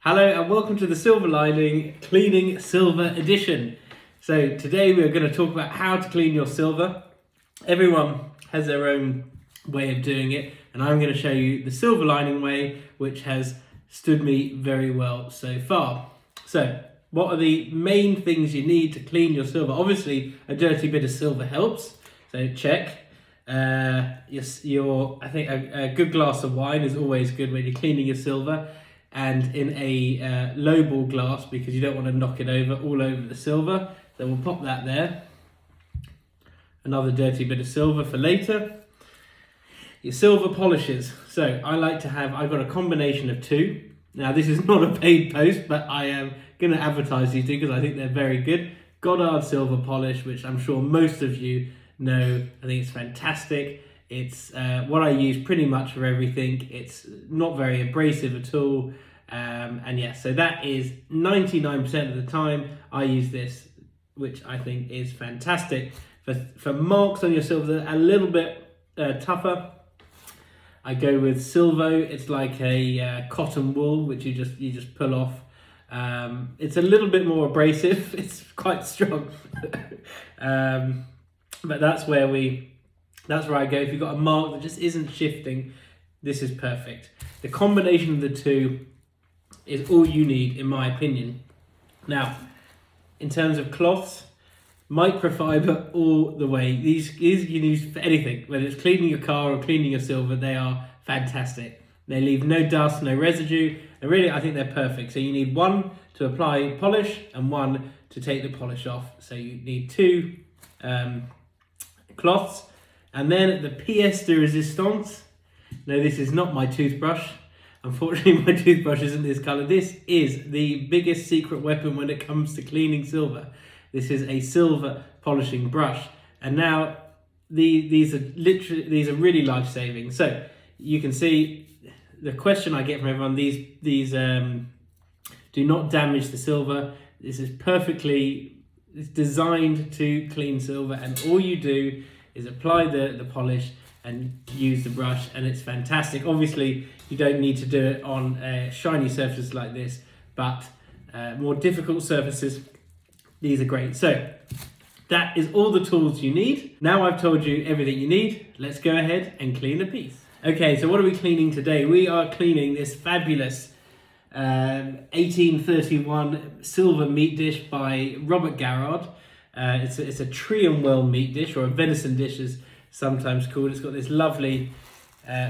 Hello and welcome to the Silver Lining Cleaning Silver Edition. So today we're going to talk about how to clean your silver. Everyone has their own way of doing it, and I'm going to show you the Silver Lining way, which has stood me very well so far. So what are the main things you need to clean your silver? Obviously a dirty bit of silver helps, so check. I think a good glass of wine is always good when you're cleaning your silver, and in a lowball glass, because you don't want to knock it over all over the silver. So we'll pop that there. Another dirty bit of silver for later. Your silver polishes. So I've got a combination of two. Now this is not a paid post, but I am going to advertise these two because I think they're very good. Goddard silver polish, which I'm sure most of you know. I think it's fantastic. It's what I use pretty much for everything. It's not very abrasive at all. And yeah, so that is 99% of the time I use this, which I think is fantastic. For marks on your silver that are a little bit tougher, I go with Silvo. It's like a cotton wool, which you just pull off. It's a little bit more abrasive. It's quite strong. But that's where I go. If you've got a mark that just isn't shifting, this is perfect. The combination of the two is all you need, in my opinion. Now, in terms of cloths, microfiber all the way. These you can use for anything, whether it's cleaning your car or cleaning your silver. They are fantastic. They leave no dust, no residue, and really I think they're perfect. So you need one to apply polish and one to take the polish off. So you need two cloths. And then the pièce de résistance. No, this is not my toothbrush. Unfortunately, my toothbrush isn't this colour. This is the biggest secret weapon when it comes to cleaning silver. This is a silver polishing brush. And now these are really life-saving. So you can see the question I get from everyone, these do not damage the silver. This is it's designed to clean silver, and all you do is apply the polish and use the brush, and it's fantastic. Obviously, you don't need to do it on a shiny surface like this, but more difficult surfaces, these are great. So that is all the tools you need. Now I've told you everything you need, let's go ahead and clean the piece. Okay, so what are we cleaning today? We are cleaning this fabulous 1831 silver meat dish by Robert Garrard. It's a tree and well meat dish, or a venison dish as sometimes called. It's got this lovely,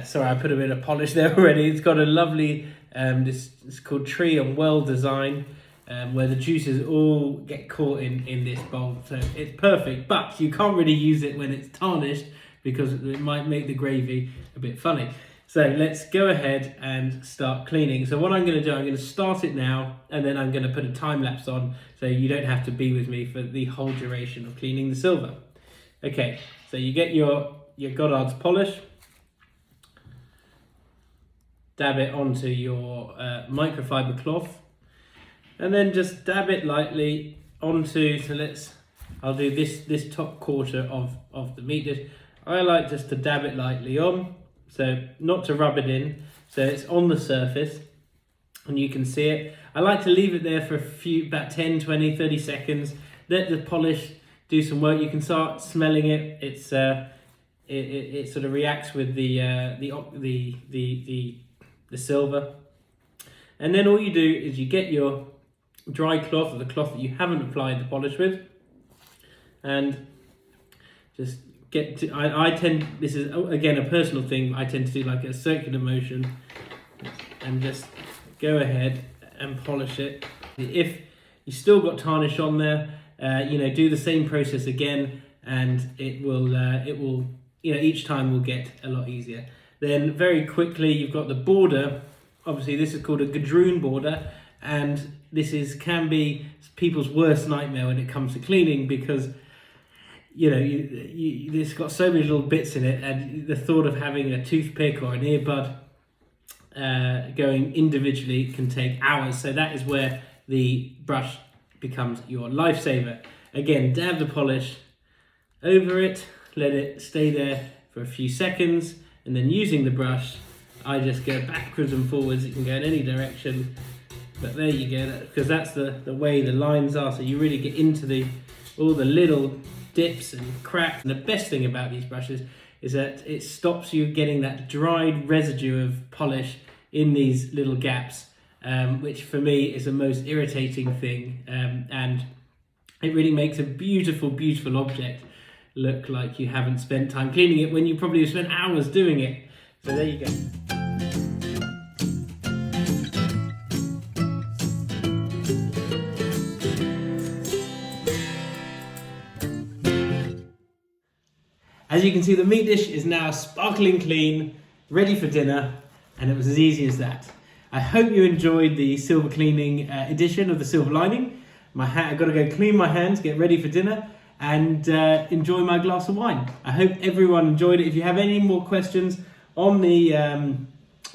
sorry, I put a bit of polish there already. It's got a lovely, it's called tree and well design, where the juices all get caught in this bowl. So it's perfect, but you can't really use it when it's tarnished because it might make the gravy a bit funny. So let's go ahead and start cleaning. So what I'm going to do, I'm going to start it now, and then I'm going to put a time lapse on so you don't have to be with me for the whole duration of cleaning the silver. Okay, so you get your Goddard's polish, dab it onto your microfiber cloth, and then just dab it lightly onto, I'll do this top quarter of the meat dish. I like just to dab it lightly on, so not to rub it in, so it's on the surface and you can see it. I like to leave it there for about 10, 20, 30 seconds, let the polish do some work. You can start smelling it. It sort of reacts with the silver, and then all you do is you get your dry cloth, or the cloth that you haven't applied the polish with, and just get to. This is again a personal thing. I tend to do like a circular motion, and just go ahead and polish it. If you still got tarnish on there, do the same process again, and it will each time will get a lot easier. Then very quickly you've got the border. Obviously this is called a gadroon border, and this can be people's worst nightmare when it comes to cleaning, because it's got so many little bits in it, and the thought of having a toothpick or an earbud going individually can take hours. So that is where the brush becomes your lifesaver. Again, dab the polish over it, let it stay there for a few seconds, and then using the brush, I just go backwards and forwards. It can go in any direction, But there you go, because that's the way the lines are, so you really get into all the little dips and cracks. And the best thing about these brushes is that it stops you getting that dried residue of polish in these little gaps, which for me is the most irritating thing, and it really makes a beautiful, beautiful object look like you haven't spent time cleaning it when you probably have spent hours doing it. So there you go. As you can see, the meat dish is now sparkling clean, ready for dinner, and it was as easy as that. I hope you enjoyed the silver cleaning edition of the silver lining. I've got to go clean my hands, get ready for dinner, and enjoy my glass of wine. I hope everyone enjoyed it. If you have any more questions on the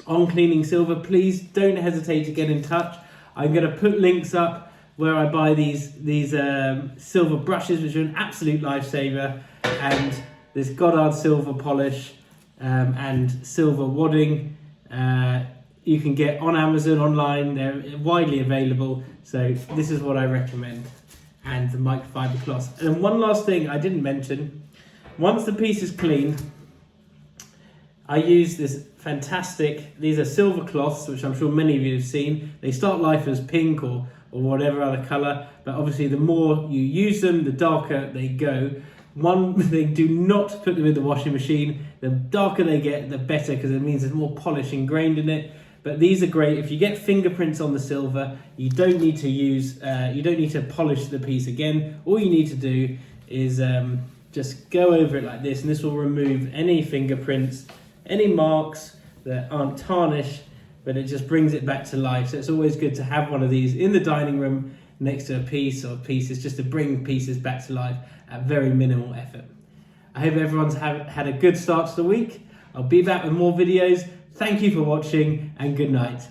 on cleaning silver, please don't hesitate to get in touch. I'm going to put links up where I buy these silver brushes, which are an absolute lifesaver, and this Goddard silver polish and silver wadding you can get on Amazon online. They're widely available, so this is what I recommend. And the microfiber cloths. And one last thing I didn't mention, once the piece is clean, I use this fantastic, these are silver cloths, which I'm sure many of you have seen. They start life as pink or whatever other colour, but obviously the more you use them, the darker they go. One thing, do not put them in the washing machine. The darker they get, the better, because it means there's more polish ingrained in it. But these are great. If you get fingerprints on the silver, you don't need to polish the piece again. All you need to do is just go over it like this, and this will remove any fingerprints, any marks that aren't tarnished, but it just brings it back to life. So it's always good to have one of these in the dining room next to a piece or pieces, just to bring pieces back to life at very minimal effort. I hope everyone's had a good start to the week. I'll be back with more videos. Thank you for watching, and good night.